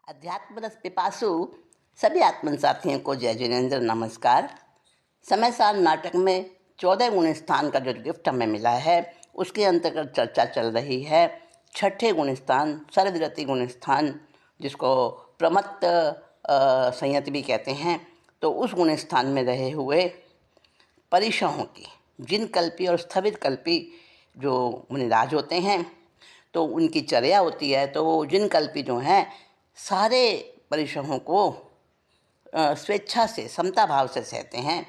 अध्यात्म रस पिपासु सभी आत्मन साथियों को जय जिनेन्द्र नमस्कार। समय साल नाटक में 14 गुण स्थान का जो गिफ्ट हमें मिला है उसके अंतर्गत चर्चा चल रही है। छठे गुण स्थान सर्वरति गुण स्थान, जिसको प्रमत्त संयत भी कहते हैं, तो उस गुण स्थान में रहे हुए परिशहों की जिन कल्पी और स्थवित कल्पी जो मुनिराज होते हैं तो उनकी चर्या होती है। तो वो जिन कल्पी जो हैं सारे परिशहों को स्वेच्छा से समता भाव से सहते हैं।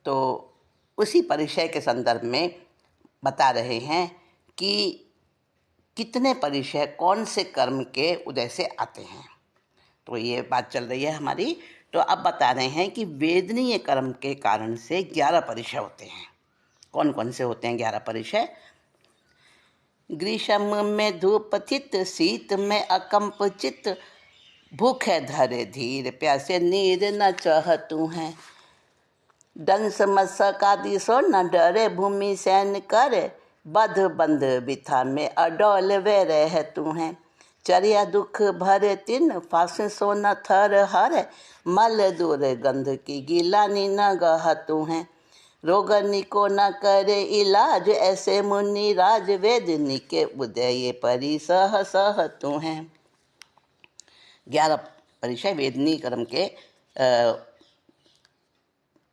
तो उसी परिचय के संदर्भ में बता रहे हैं कि कितने परिचय कौन से कर्म के उदय से आते हैं। तो ये बात चल रही है हमारी। तो अब बता रहे हैं कि वेदनीय कर्म के कारण से 11 परिचय होते हैं। कौन कौन से होते हैं 11 परिचय? ग्रीष्म में धूपथित, शीत में अकंप चित, भूखे धरे धीर, प्यासे नीर न चाहतू हैं। दंस मत्सक आदि सो न डरे, भूमि सैन करे, बध बंध बिथा में अडोल वे रहतू हैं। चरिया दुख भरे तिन, फांस सो न थर हरे, मल दूर गंध की गिलानी न गहतू हैं। रोगनी को न करे इलाज, ऐसे मुनि राज, वेदनी के उदय परि सह सहतू हैं। 11 परिचय वेदनीय कर्म के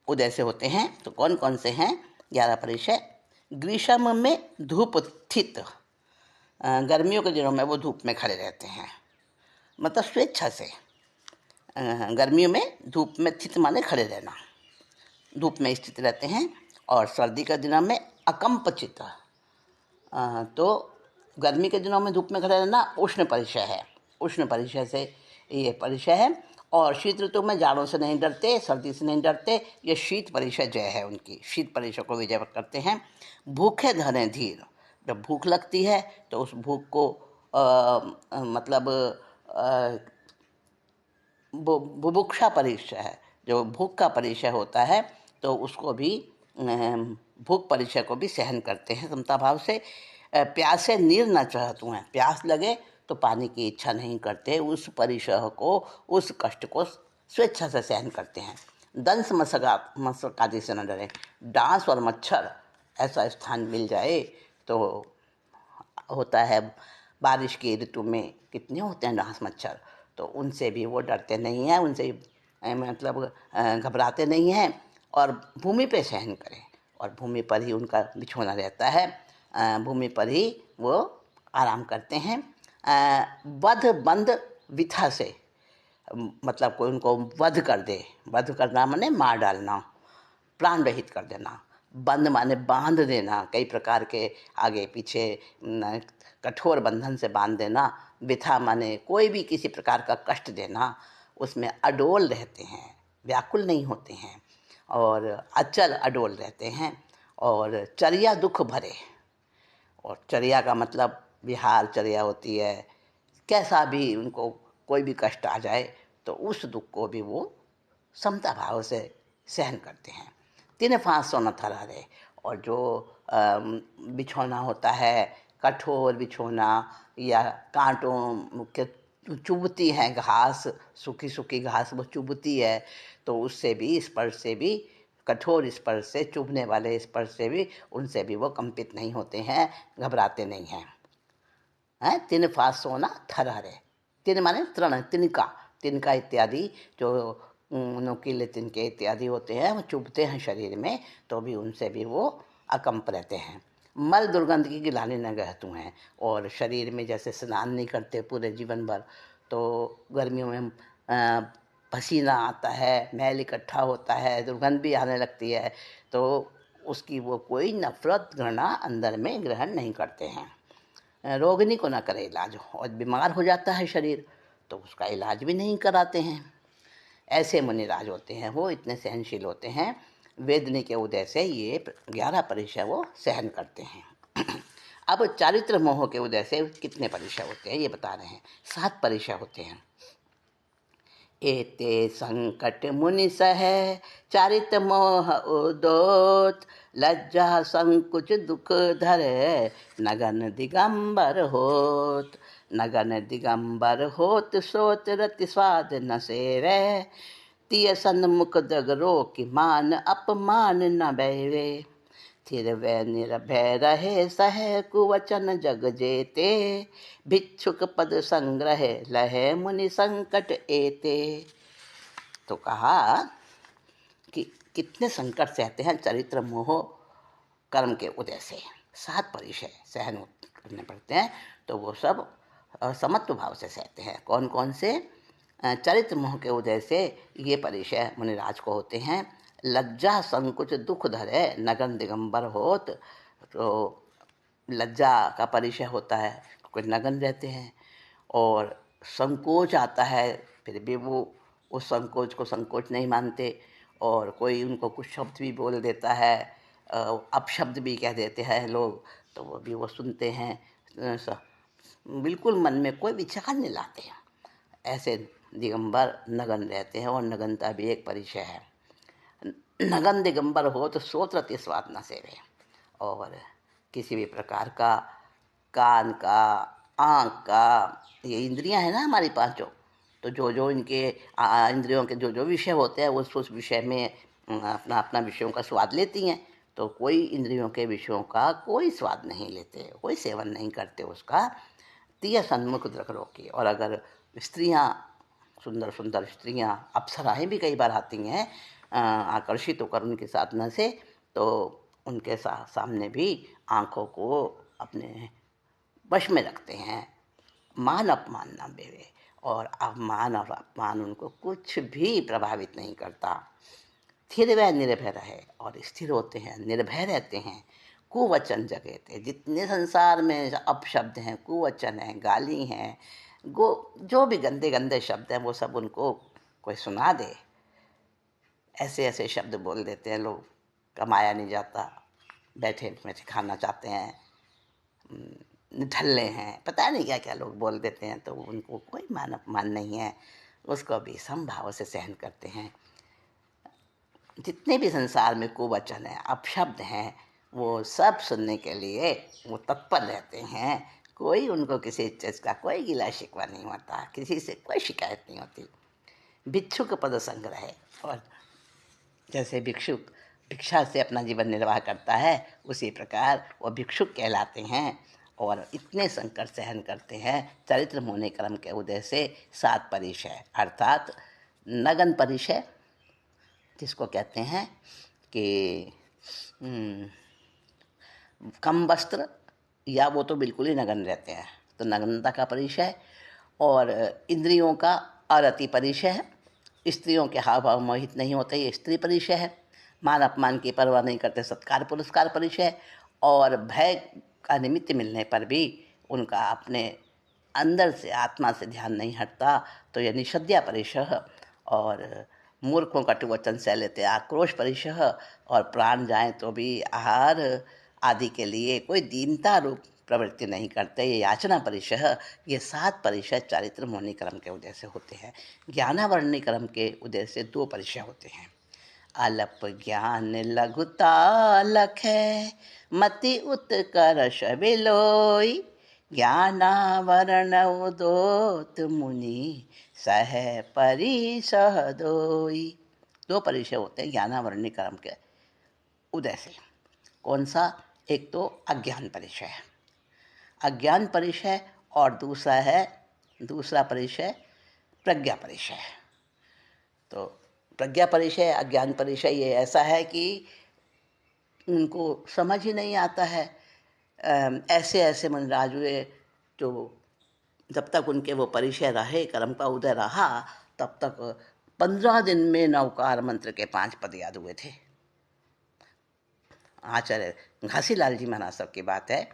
उदय से होते हैं। तो कौन कौन से हैं 11 परिचय? ग्रीष्म में धूप स्थित, गर्मियों के दिनों में वो धूप में खड़े रहते हैं, मतलब स्वेच्छा से। गर्मियों में धूप में स्थित माने खड़े रहना, धूप में स्थित रहते हैं। और सर्दी के दिनों में अकंपचित, तो गर्मी के दिनों में धूप में खड़े रहना उष्ण परिचय है, उष्ण परिचय से ये परिचय है। और शीत ऋतु में जाड़ों से नहीं डरते, सर्दी से नहीं डरते, ये शीत परिचय जय है उनकी, शीत परिचय को विजय करते हैं। भूखे धरे धीर, जब भूख लगती है तो उस भूख को मतलब बुभुक्षा परिचय है, जो भूख का परिचय होता है तो उसको भी भूख परिचय को भी सहन करते हैं समता भाव से। प्यासे नीर न चाहतू हैं, प्यास लगे तो पानी की इच्छा नहीं करते, उस परिचय को, उस कष्ट को स्वेच्छा से सहन करते हैं। दंस मशक आदि से न डरे, डांस और मच्छर ऐसा स्थान मिल जाए तो होता है। बारिश की ऋतु में कितने होते हैं डांस मच्छर, तो उनसे भी वो डरते नहीं हैं, उनसे मतलब घबराते नहीं हैं। और भूमि पे शयन करें, और भूमि पर ही उनका बिछोना रहता है, भूमि पर ही वो आराम करते हैं। वध बंध विथा से, मतलब कोई उनको वध कर दे, वध करना माने मार डालना, प्राण रहित कर देना। बंध माने बांध देना, कई प्रकार के आगे पीछे कठोर बंधन से बांध देना। विथा माने कोई भी किसी प्रकार का कष्ट देना, उसमें अडोल रहते हैं, व्याकुल नहीं होते हैं और अचल अडोल रहते हैं। और चर्या दुख भरे, और चर्या का मतलब विहार चर्या होती है, कैसा भी उनको कोई भी कष्ट आ जाए तो उस दुख को भी वो समता भाव से सहन करते हैं। तीन फांस सोना थरा रहे, और जो बिछौना होता है, कठोर बिछौना या कांटों के चुभती है घास, सूखी सूखी घास वो चुभती है, तो उससे भी, स्पर्श से भी, कठोर स्पर्श से, चुभने वाले स्पर्श से भी, उनसे भी वो कंपित नहीं होते हैं, घबराते नहीं हैं। तीन फांस सोना थरा रहे, तीन माने तृण, तिनका, तिनका इत्यादि जो नुकीले तिनके इत्यादि होते हैं, वो चुभते हैं शरीर में, तो भी उनसे भी वो अकंप रहते हैं। मल दुर्गंध की गिलानी न गहतू हैं, और शरीर में जैसे स्नान नहीं करते पूरे जीवन भर, तो गर्मियों में पसीना आता है, मैल इकट्ठा होता है, दुर्गंध भी आने लगती है, तो उसकी वो कोई नफरत घृणा अंदर में ग्रहण नहीं करते हैं। रोगिणी को ना करे इलाज, और बीमार हो जाता है शरीर तो उसका इलाज भी नहीं कराते हैं। ऐसे मुनिराज होते हैं, वो इतने सहनशील होते हैं, वेदनी के उदय से ये 11 परिचय वो सहन करते हैं। अब चारित्र मोह के उदय से कितने परिचय होते हैं ये बता रहे हैं। 7 परिचय होते हैं। एते संकट मुनि सह, चारित मोह उदोत, लज्जा संकुच दुख धरे, नगन दिगंबर होत। नगन दिगंबर होत सोत रति स्वाद न सेवे, तिय सन्मुख दगरो कि मान अपमान न बैवे। थिर वै निरभय रहे सह कुवचन जग जेते, भिक्षुक पद संग्रह लहे मुनि संकट एते। तो कहा कि कितने संकट सहते हैं चरित्र मोह कर्म के उदय से। 7 परिचय सहन करने पड़ते हैं, तो वो सब समत्व भाव से सहते हैं। कौन कौन से? चरित्र मोह के उदय से ये परिचय मुनिराज को होते हैं। लज्जा संकुच दुख धरे नगन दिगंबर होत। तो लज्जा का परिचय होता है, कुछ नगन रहते हैं, और संकोच आता है, फिर भी वो उस संकोच को संकोच नहीं मानते, और कोई उनको कुछ शब्द भी बोल देता है, अपशब्द भी कह देते हैं लोग, तो वो भी वो सुनते हैं, बिल्कुल मन में कोई विचार नहीं लाते हैं। ऐसे दिगंबर नगन रहते हैं, और नगनता भी एक परिचय है। नगन दिगंबर हो तो सोत्रति स्वाद न सेवे, और किसी भी प्रकार का कान का, आँख का, ये इंद्रियां है ना हमारी 5, तो जो जो इनके इंद्रियों के जो जो विषय होते हैं उस विषय में अपना अपना विषयों का स्वाद लेती हैं। तो कोई इंद्रियों के विषयों का कोई स्वाद नहीं लेते, कोई सेवन नहीं करते उसका। तिय सन्मुख द्रकरो की, और अगर स्त्रियां, सुंदर सुंदर स्त्रियां, अप्सराएं भी कई बार आती हैं आकर्षित होकर उनकी साधना से, तो उनके सामने भी आँखों को अपने वश में रखते हैं। मान अपमान न बेवे, और अपमान और अपमान उनको कुछ भी प्रभावित नहीं करता। स्थिर व निर्भय रहे, और स्थिर होते हैं, निर्भय रहते हैं। कुवचन जगेते, जितने संसार में अपशब्द हैं, कुवचन हैं, गाली हैं, जो भी गंदे गंदे शब्द हैं, वो सब उनको कोई सुना दे, ऐसे ऐसे शब्द बोल देते हैं लोग। कमाया नहीं जाता, बैठे बैठे खाना चाहते हैं, निठल्ले हैं, पता नहीं क्या क्या लोग बोल देते हैं, तो उनको कोई मान अपमान नहीं है, उसको भी समभाव से सहन करते हैं। जितने भी संसार में कुवचन है, अपशब्द हैं, वो सब सुनने के लिए वो तत्पर रहते हैं। कोई उनको किसी चीज़ का कोई गिला शिकवा नहीं होता, किसी से कोई शिकायत नहीं होती। भिक्षुक पद संग्रह है, और जैसे भिक्षुक भिक्षा से अपना जीवन निर्वाह करता है, उसी प्रकार वो भिक्षुक कहलाते हैं, और इतने संकट सहन करते हैं चरित्र मोने क्रम के उदय से। 7 परिचय, अर्थात नगन परिचय जिसको कहते हैं कि कम वस्त्र, या वो तो बिल्कुल ही नगन रहते हैं, तो नग्नता का परिचय। और इंद्रियों का अरति परिचय है, स्त्रियों के हाव भाव मोहित नहीं होते, ये स्त्री परिचय है। मान अपमान की परवाह नहीं करते, सत्कार पुरस्कार परिचय। और भय का निमित्त मिलने पर भी उनका अपने अंदर से, आत्मा से ध्यान नहीं हटता, तो यह निषद्या परिचय। और मूर्खों का वचन सह लेते, आक्रोश परिचय। और प्राण जाए तो भी आहार आदि के लिए कोई दीनता रूप प्रवृत्ति नहीं करते, ये याचना परिचय। ये 7 परिचय चारित्र मोहनी क्रम के उदय से होते हैं। ज्ञानावरणी क्रम के उदय से 2 परिचय होते हैं। अल्प ज्ञान लघुता लखै, मति उत्कर्ष बिलोई, ज्ञानावरण उदोत मुनि सह परिसह दोई। 2 परिचय होते हैं ज्ञानावरणी क्रम के उदय से। कौन सा? एक तो अज्ञान परिचय, अज्ञान परिचय, और दूसरा परिचय प्रज्ञा परिचय। तो प्रज्ञा परिचय, अज्ञान परिचय ये ऐसा है कि उनको समझ ही नहीं आता है। ऐसे ऐसे मुनिराज हुए जो जब तक उनके वो परिचय रहे, कर्म का उदय रहा, तब तक 15 दिन में नवकार मंत्र के 5 पद याद हुए थे। आचार्य घासीलाल जी महाराज सब की बात है।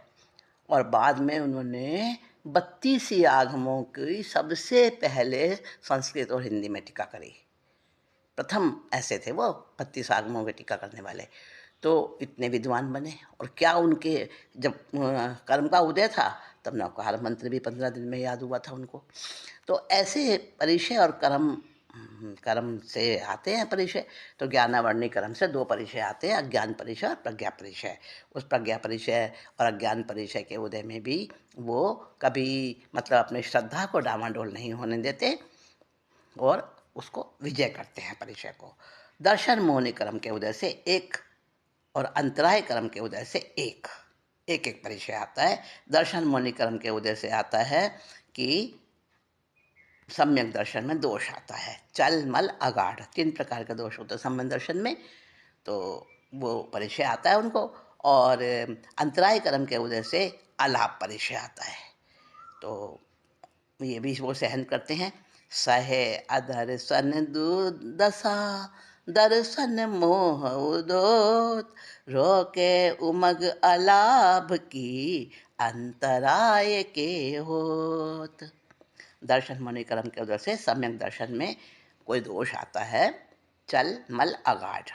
और बाद में उन्होंने 32 आगमों की सबसे पहले संस्कृत और हिंदी में टीका करी। प्रथम ऐसे थे वो 32 आगमों के टीका करने वाले। तो इतने विद्वान बने, और क्या उनके जब कर्म का उदय था तब नवकार मंत्र भी 15 दिन में याद हुआ था उनको। तो ऐसे परिचय और कर्म कर्म से आते हैं परिचय। तो ज्ञानावर्णी कर्म से 2 परिचय आते हैं, अज्ञान परिचय और प्रज्ञा परिचय। उस प्रज्ञा परिचय और अज्ञान परिचय के उदय में भी वो कभी मतलब अपनी श्रद्धा को डामाडोल नहीं होने देते और उसको विजय करते हैं परिचय को। दर्शन मोहनी कर्म के उदय से एक और अंतराय कर्म के उदय से एक एक परिचय आता है। दर्शन मोहनी कर्म के उदय से आता है कि सम्यक दर्शन में दोष आता है, चल मल अगाढ़ 3 प्रकार का दोष होता है सम्यक दर्शन में, तो वो परिचय आता है उनको। और अंतराय कर्म के उदय से अलाप परिचय आता है, तो ये भी वो सहन करते हैं। सहे अदर्शन दुर्दशा दर्शन मोह उदोत, रोके उमग अलाभ की अंतराय के होत। दर्शन मोहनी कर्म के उदय से सम्यक दर्शन में कोई दोष आता है, चल मल अगाढ़।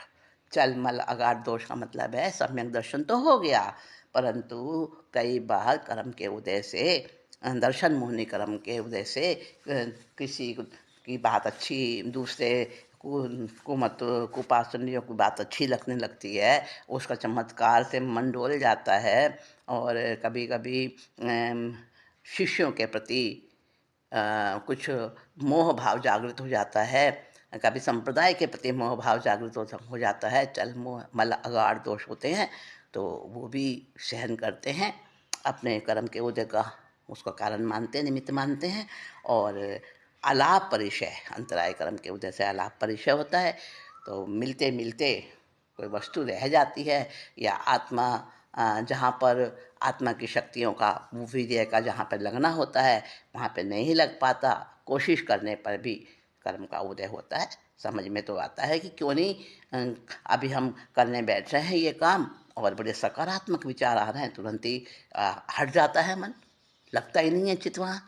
चल मल अगाढ़ दोष का मतलब है सम्यक दर्शन तो हो गया, परंतु कई बार कर्म के उदय से, दर्शन मोहनी कर्म के उदय से किसी की बात अच्छी, दूसरे कुपासनियों की बात अच्छी लगने लगती है, उसका चमत्कार से मन डोल जाता है। और कभी कभी शिष्यों के प्रति कुछ मोह भाव जागृत हो जाता है, कभी संप्रदाय के प्रति मोह भाव जागृत हो जाता है, चल मोह मल अगाढ़ दोष होते हैं, तो वो भी सहन करते हैं, अपने कर्म के उदय का उसका कारण मानते हैं, निमित्त मानते हैं। और अलाप परिचय, अंतराय कर्म के उदय से अलाप परिचय होता है, तो मिलते मिलते कोई वस्तु रह जाती है, या आत्मा जहाँ पर आत्मा की शक्तियों का, विजय का जहाँ पर लगना होता है वहाँ पे नहीं लग पाता, कोशिश करने पर भी कर्म का उदय होता है। समझ में तो आता है कि क्यों नहीं अभी हम करने बैठ रहे हैं ये काम, और बड़े सकारात्मक विचार आ रहे हैं, तुरंत ही हट जाता है मन, लगता ही नहीं है चित्त वहाँ।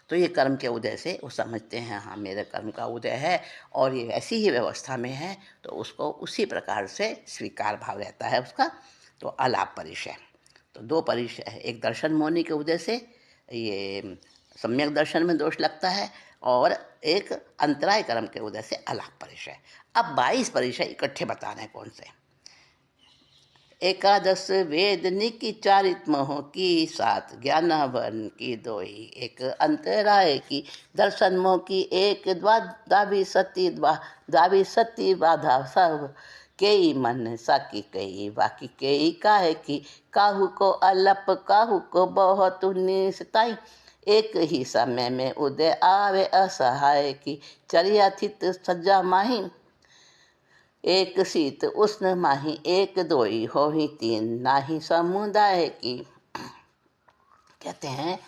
तो ये कर्म के उदय से वो समझते हैं हाँ मेरे कर्म का उदय है और ये ऐसी ही व्यवस्था में है, तो उसको उसी प्रकार से स्वीकार भाव रहता है उसका। तो अलाप परिचय, तो 2 परिचय है, एक दर्शन मोहनी के उदय से ये सम्यक दर्शन में दोष लगता है, और एक अंतराय कर्म के उदय से अलाप परिचय। अब 22 परिचय इकट्ठे बताने हैं कौन से। एकादश वेदनी की चारित मोह की, 7 ज्ञानावरण की 2 ही, एक अंतराय की दर्शन मोह की, एक दावी सती बाधा सब, केई मन साकी कई बाकी केई काहे की, काहू को अलप काहू को बहुत निस्ताई, एक ही समय में उदय आवे असहाय की, चरिया थित सज्जा माही, एक शीत उष्ण माही, एक दोई हो ही 3 नाही समुदाय की। कहते हैं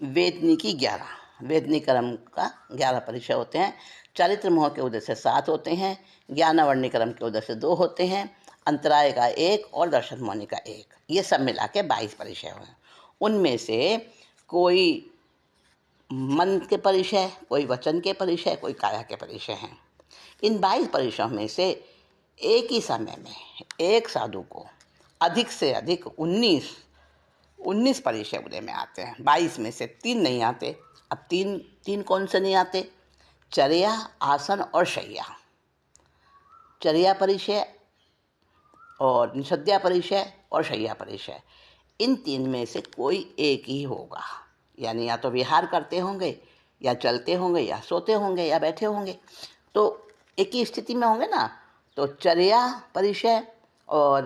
वेदनी की 11, वेदनी कर्म का 11 परिचय होते हैं। चारित्र मोह के उदय से 7 होते हैं, ज्ञानावर्णी कर्म के उदय से 2 होते हैं, अंतराय का 1 और दर्शन मोहनी का 1, ये सब मिला के 22 परिचय हुए। उनमें से कोई मन के परिचय, कोई वचन के परिचय, कोई काया के परिचय हैं। इन 22 परिचयों में से एक ही समय में एक साधु को अधिक से अधिक 19 परिचय उदय में आते हैं। 22 में से 3 नहीं आते। अब तीन कौन से नहीं आते? चर्या, आसन और शय्या। चर्या परिचय और निषद्या परिचय और शय्या परिचय, इन 3 में से कोई एक ही होगा, यानी या तो विहार करते होंगे, या चलते होंगे, या सोते होंगे, या बैठे होंगे, तो एक ही स्थिति में होंगे ना। तो चर्या परिचय और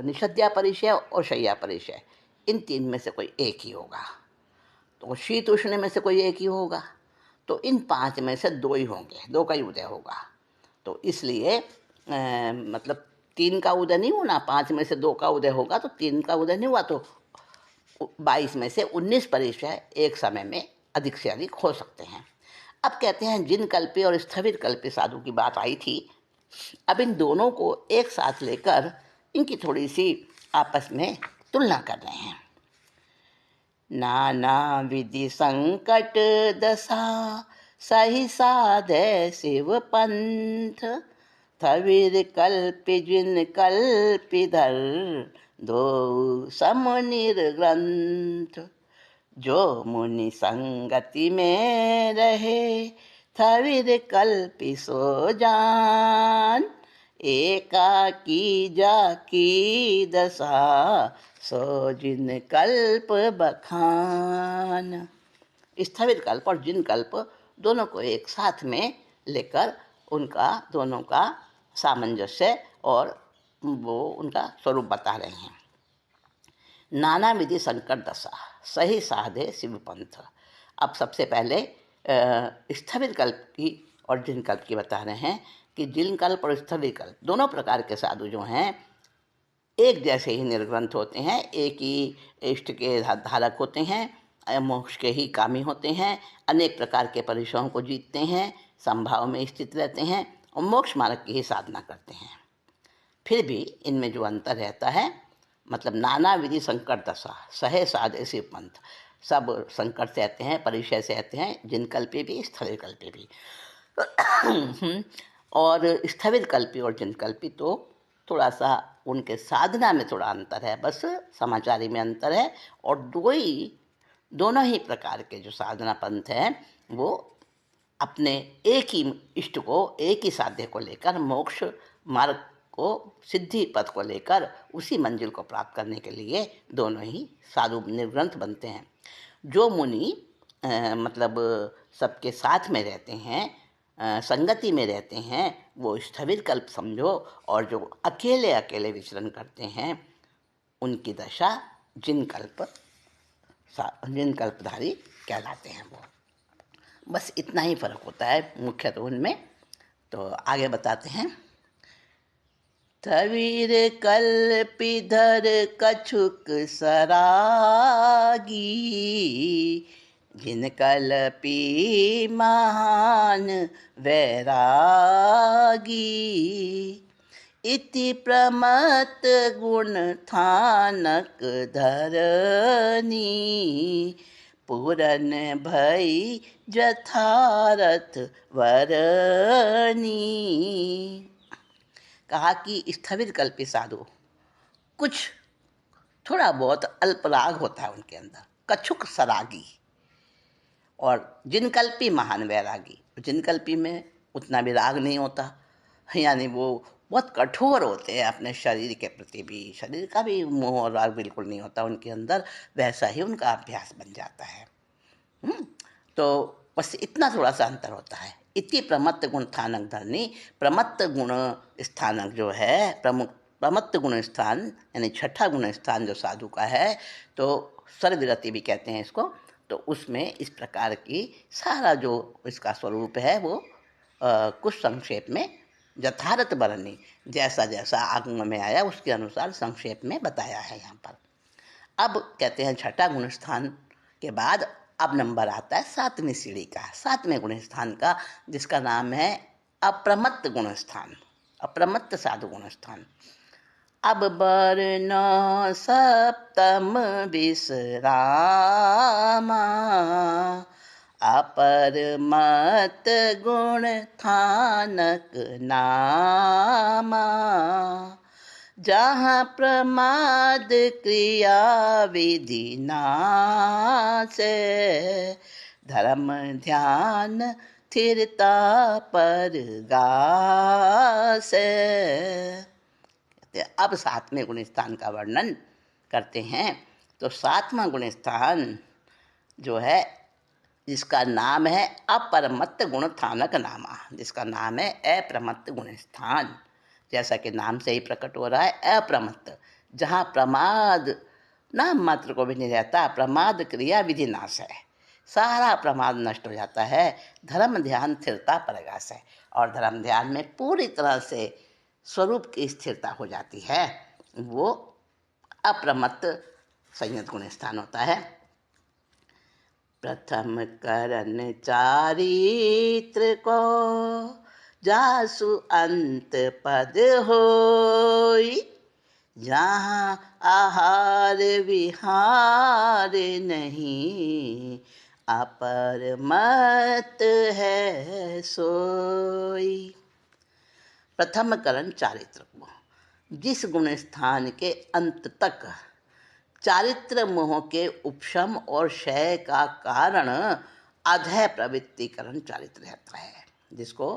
निषद्या परिचय और शय्या परिचय, इन 3 में से कोई एक ही होगा। तो शीत उष्ण में से कोई एक ही होगा, तो इन 5 में से 2 ही होंगे, 2 का ही उदय होगा। तो इसलिए मतलब 3 का उदय नहीं होना, 5 में से 2 का उदय होगा, तो 3 का उदय नहीं हुआ, तो 22 में से 19 परिचय एक समय में अधिक से अधिक हो सकते हैं। अब कहते हैं जिन कल्पी और स्थविर कल्पी साधु की बात आई थी, अब इन दोनों को एक साथ लेकर इनकी थोड़ी सी आपस में तुलना कर रहे हैं। नाना विधि संकट दशा सही साधे शिव पंथ, थविर कल्पि जिन कल्पि धर दो समनिर ग्रंथ, जो मुनि संगति में रहे स्थविर कल्पि सो जान, एकाकी जाकी दशा, सो जिन कल्प बखान। स्थविर कल्प और जिन कल्प दोनों को एक साथ में लेकर उनका दोनों का सामंजस्य और वो उनका स्वरूप बता रहे हैं। नाना विधि संकट दशा, सही साधे शिव पंथ। अब सबसे पहले स्थविर कल्प की और जिन कल्प की बता रहे हैं कि जिन कल्प और स्थविर कल्प दोनों प्रकार के साधु जो हैं एक जैसे ही निर्ग्रंथ होते हैं, एक ही इष्ट के धारक होते हैं, मोक्ष के ही कामी होते हैं, अनेक प्रकार के परिश्रमों को जीतते हैं, संभाव में स्थित रहते हैं और मोक्ष मार्ग की ही साधना करते हैं। फिर भी इनमें जो अंतर रहता है, मतलब नाना विधि संकट दशा, सहे साधे शिव पंथ। सब संकट सहते हैं, परिचय सहते हैं, जिन कल्पी भी स्थविर कल्पी भी। और स्थविर कल्पी और जिन कल्पी तो थोड़ा सा उनके साधना में थोड़ा अंतर है, बस समाचारी में अंतर है। और दोनों ही प्रकार के जो साधना पंथ हैं वो अपने एक ही इष्ट को, एक ही साध्य को लेकर, मोक्ष मार्ग को, सिद्धि पथ को लेकर उसी मंजिल को प्राप्त करने के लिए दोनों ही साधु निर्ग्रंथ बनते हैं। जो मुनि मतलब सबके साथ में रहते हैं, संगति में रहते हैं, वो स्थविर कल्प समझो, और जो अकेले अकेले विचरण करते हैं उनकी दशा जिन कल्पधारी कहलाते हैं। वो बस इतना ही फर्क होता है मुख्यतः उनमें। तो आगे बताते हैं। स्थविर कल्पिधर कछुक सरागी, जिन कल्पी महान वैरागी, इति प्रमत गुण थानक धरनी, पूरन भई जथारथ वरनी। कहा कि स्थविर कल्पी साधु कुछ थोड़ा बहुत अल्पराग होता है उनके अंदर, कछुक सरागी, और जिनकल्पी महान वैरागी। जिनकल्पी में उतना भी राग नहीं होता, यानी वो बहुत कठोर होते हैं अपने शरीर के प्रति भी, शरीर का भी मोह और राग बिल्कुल नहीं होता उनके अंदर, वैसा ही उनका अभ्यास बन जाता है। तो बस इतना थोड़ा सा अंतर होता है। इति प्रमत्त गुण स्थानक धरनी, प्रमत्त गुण स्थानक जो है, प्रमत्त गुण स्थान यानी छठा गुण स्थान जो साधु का है, तो सर्वविरति भी कहते हैं इसको। तो उसमें इस प्रकार की सारा जो इसका स्वरूप है वो कुछ संक्षेप में यथारथ वर्णनी, जैसा जैसा आगम में आया उसके अनुसार संक्षेप में बताया है यहाँ पर। अब कहते हैं छठा गुण स्थान के बाद अब नंबर आता है सातवीं सीढ़ी का, सातवें गुण स्थान का, जिसका नाम है अप्रमत्त गुण स्थान, अप्रमत्त साधु गुण स्थान। अब वर्ण सप्तम विश्रामा, अपरमत गुण थानक नामा, जहाँ प्रमाद क्रिया विधि नासे, धर्म ध्यान स्थिरता पर गासे। अब सातवें गुण स्थान का वर्णन करते हैं। तो सातवां गुण स्थान जो है, जिसका नाम है अपरमत्त गुण थानक नामा, जिसका नाम है अप्रमत्त गुण स्थान, जैसा कि नाम से ही प्रकट हो रहा है, अप्रमत्त, जहाँ प्रमाद नाम मात्र को भी नहीं रहता, प्रमाद क्रिया विधि नाश है, सारा प्रमाद नष्ट हो जाता है, धर्म ध्यान स्थिरता परगास है, और धर्म ध्यान में पूरी तरह से स्वरूप की स्थिरता हो जाती है, वो अप्रमत्त संयत गुण स्थान होता है। प्रथम करन चारित्र को, जासु अंत पद होई, जहाँ आहार विहार नहीं, अपरमत है सोई। प्रथम करण चारित्र को, जिस गुण स्थान के अंत तक चारित्र मोह के उपशम और क्षय का कारण अधः प्रवृत्तिकरण चालित रहता है, जिसको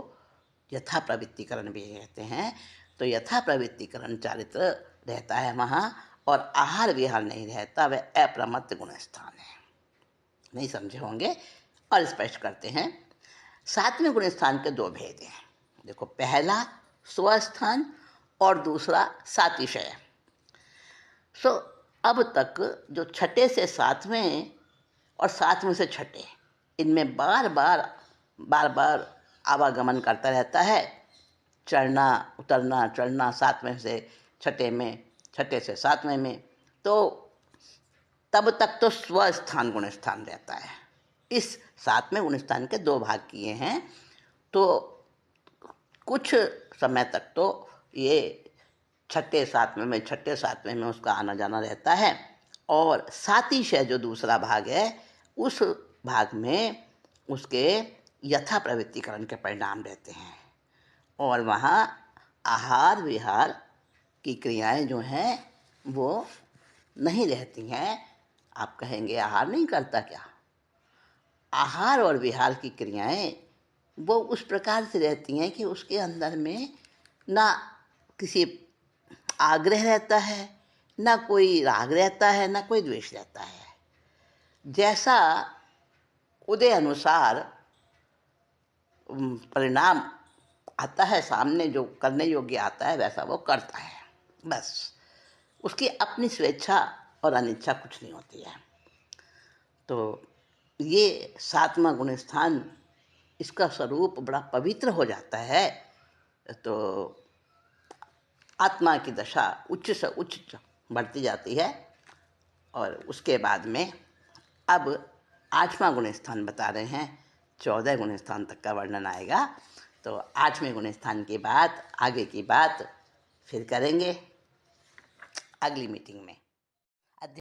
यथा प्रवृत्तिकरण भी कहते हैं। तो यथा प्रवृत्तिकरण चालित रहता है वहाँ, और आहार विहार नहीं रहता, वह अप्रमत्त गुण स्थान है। नहीं समझे होंगे, और स्पष्ट करते हैं। सातवें गुण स्थान के दो भेद हैं। देखो, पहला स्वस्थान और दूसरा सातिशय। सो अब तक जो छठे से सातवें और सातवें से छठे, इनमें बार बार आवागमन करता रहता है, चढ़ना उतरना सातवें से छठे में, छठे से सातवें में। तो तब तक तो स्वस्थान गुण स्थान रहता है। इस सातवें गुण स्थान के दो भाग किए हैं, तो कुछ समय तक तो ये छठे सातवें में उसका आना जाना रहता है, और सातिशय जो दूसरा भाग है, उस भाग में उसके यथा प्रवृत्तिकरण के परिणाम रहते हैं, और वहाँ आहार विहार की क्रियाएं जो हैं वो नहीं रहती हैं। आप कहेंगे आहार नहीं करता क्या? आहार और विहार की क्रियाएं वो उस प्रकार से रहती हैं कि उसके अंदर में ना किसी आग्रह रहता है, ना कोई राग रहता है, ना कोई द्वेष रहता है। जैसा उदय अनुसार परिणाम आता है सामने, जो करने योग्य आता है वैसा वो करता है, बस। उसकी अपनी स्वेच्छा और अनिच्छा कुछ नहीं होती है। तो ये सातवां गुण स्थान, इसका स्वरूप बड़ा पवित्र हो जाता है। तो आत्मा की दशा उच्च से उच्च बढ़ती जाती है, और उसके बाद में अब आठवां गुण स्थान बता रहे हैं। 14 गुण स्थान तक का वर्णन आएगा। तो आठवें गुण स्थान की बात, आगे की बात फिर करेंगे अगली मीटिंग में।